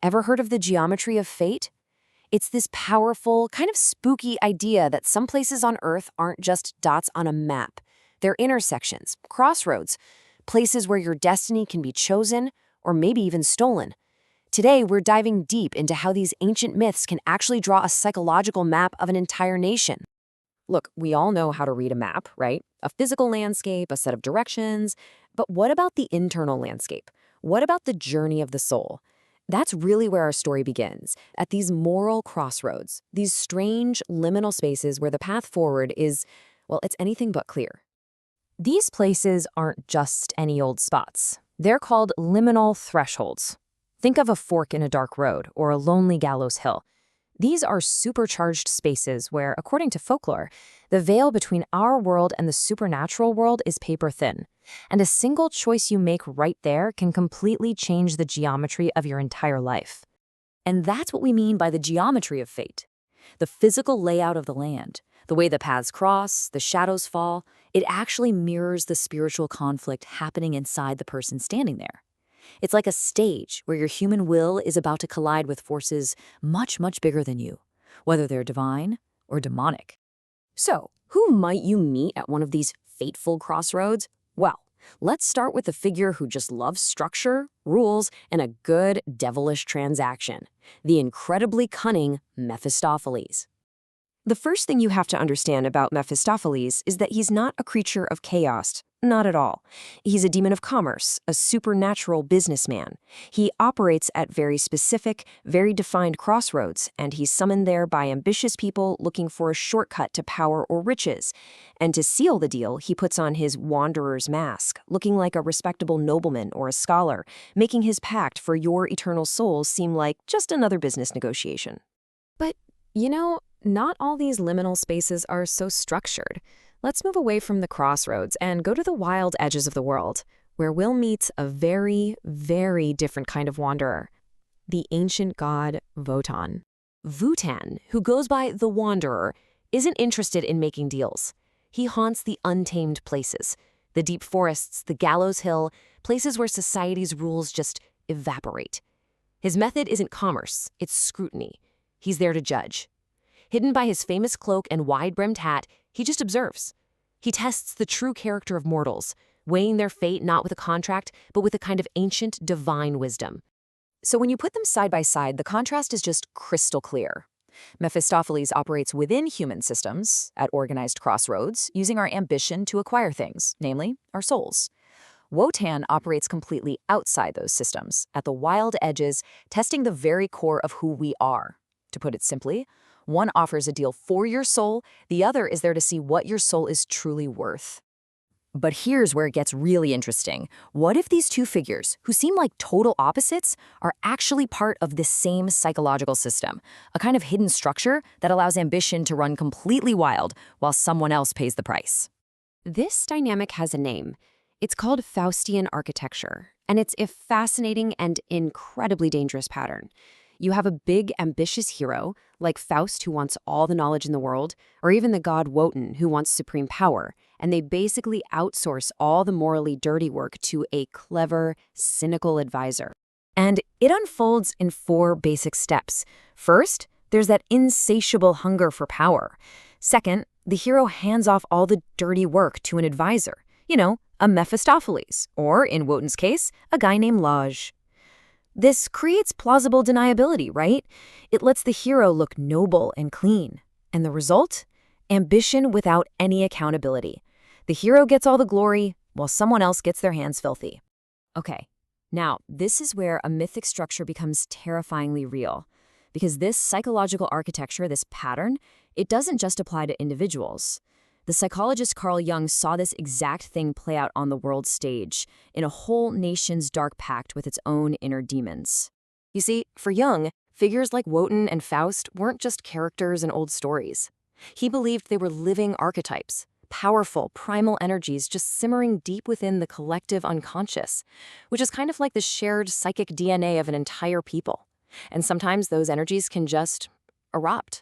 Ever heard of the geometry of fate? It's this powerful, kind of spooky idea that some places on Earth aren't just dots on a map. They're intersections, crossroads, places where your destiny can be chosen or maybe even stolen. Today, we're diving deep into how these ancient myths can actually draw a psychological map of an entire nation. Look, we all know how to read a map, right? A physical landscape, a set of directions. But what about the internal landscape? What about the journey of the soul? That's really where our story begins, at these moral crossroads, these strange liminal spaces where the path forward is, well, it's anything but clear. These places aren't just any old spots. They're called liminal thresholds. Think of a fork in a dark road or a lonely gallows hill. These are supercharged spaces where, according to folklore, the veil between our world and the supernatural world is paper thin. And a single choice you make right there can completely change the geometry of your entire life. And that's what we mean by the geometry of fate. The physical layout of the land, the way the paths cross, the shadows fall, it actually mirrors the spiritual conflict happening inside the person standing there. It's like a stage where your human will is about to collide with forces much, much bigger than you, whether they're divine or demonic. So, who might you meet at one of these fateful crossroads? Well, let's start with a figure who just loves structure, rules, and a good devilish transaction: the incredibly cunning Mephistopheles. The first thing you have to understand about Mephistopheles is that he's not a creature of chaos. Not at all. He's a demon of commerce, a supernatural businessman. He operates at very specific, very defined crossroads, and he's summoned there by ambitious people looking for a shortcut to power or riches. And to seal the deal, he puts on his wanderer's mask, looking like a respectable nobleman or a scholar, making his pact for your eternal souls seem like just another business negotiation. But, not all these liminal spaces are so structured. Let's move away from the crossroads and go to the wild edges of the world, where we'll meet a very, very different kind of wanderer: the ancient god Wotan. Wotan, who goes by the Wanderer, isn't interested in making deals. He haunts the untamed places, the deep forests, the gallows hill, places where society's rules just evaporate. His method isn't commerce, it's scrutiny. He's there to judge. Hidden by his famous cloak and wide-brimmed hat, he just observes. He tests the true character of mortals, weighing their fate not with a contract, but with a kind of ancient divine wisdom. So when you put them side by side, the contrast is just crystal clear. Mephistopheles operates within human systems, at organized crossroads, using our ambition to acquire things, namely our souls. Wotan operates completely outside those systems, at the wild edges, testing the very core of who we are. To put it simply, one offers a deal for your soul, the other is there to see what your soul is truly worth. But here's where it gets really interesting. What if these two figures, who seem like total opposites, are actually part of this same psychological system, a kind of hidden structure that allows ambition to run completely wild while someone else pays the price? This dynamic has a name. It's called Faustian architecture, and it's a fascinating and incredibly dangerous pattern. You have a big, ambitious hero, like Faust, who wants all the knowledge in the world, or even the god Wotan, who wants supreme power, and they basically outsource all the morally dirty work to a clever, cynical advisor. And it unfolds in 4 basic steps. First, there's that insatiable hunger for power. Second, the hero hands off all the dirty work to an advisor. A Mephistopheles, or, in Wotan's case, a guy named Lodge. This creates plausible deniability, right? It lets the hero look noble and clean. And the result? Ambition without any accountability. The hero gets all the glory, while someone else gets their hands filthy. Okay, now this is where a mythic structure becomes terrifyingly real. Because this psychological architecture, this pattern, it doesn't just apply to individuals. The psychologist Carl Jung saw this exact thing play out on the world stage, in a whole nation's dark pact with its own inner demons. You see, for Jung, figures like Wotan and Faust weren't just characters in old stories. He believed they were living archetypes, powerful, primal energies just simmering deep within the collective unconscious, which is kind of like the shared psychic DNA of an entire people. And sometimes those energies can just erupt.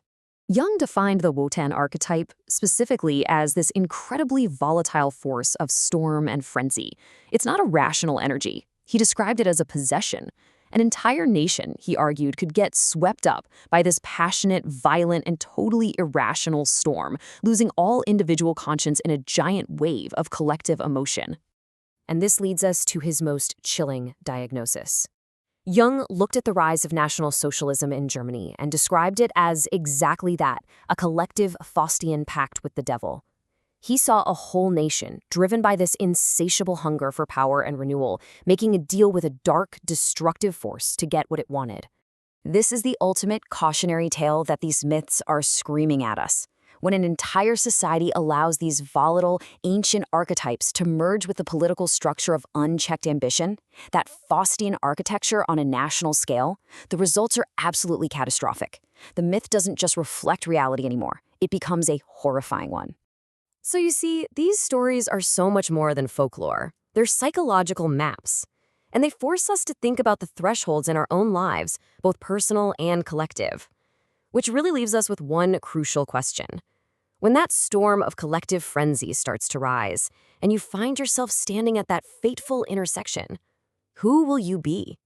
Jung defined the Wotan archetype specifically as this incredibly volatile force of storm and frenzy. It's not a rational energy. He described it as a possession. An entire nation, he argued, could get swept up by this passionate, violent, and totally irrational storm, losing all individual conscience in a giant wave of collective emotion. And this leads us to his most chilling diagnosis. Jung looked at the rise of National Socialism in Germany and described it as exactly that, a collective Faustian pact with the devil. He saw a whole nation, driven by this insatiable hunger for power and renewal, making a deal with a dark, destructive force to get what it wanted. This is the ultimate cautionary tale that these myths are screaming at us. When an entire society allows these volatile, ancient archetypes to merge with the political structure of unchecked ambition, that Faustian architecture on a national scale, the results are absolutely catastrophic. The myth doesn't just reflect reality anymore, it becomes a horrifying one. So you see, these stories are so much more than folklore. They're psychological maps. And they force us to think about the thresholds in our own lives, both personal and collective. Which really leaves us with one crucial question. When that storm of collective frenzy starts to rise, and you find yourself standing at that fateful intersection, who will you be?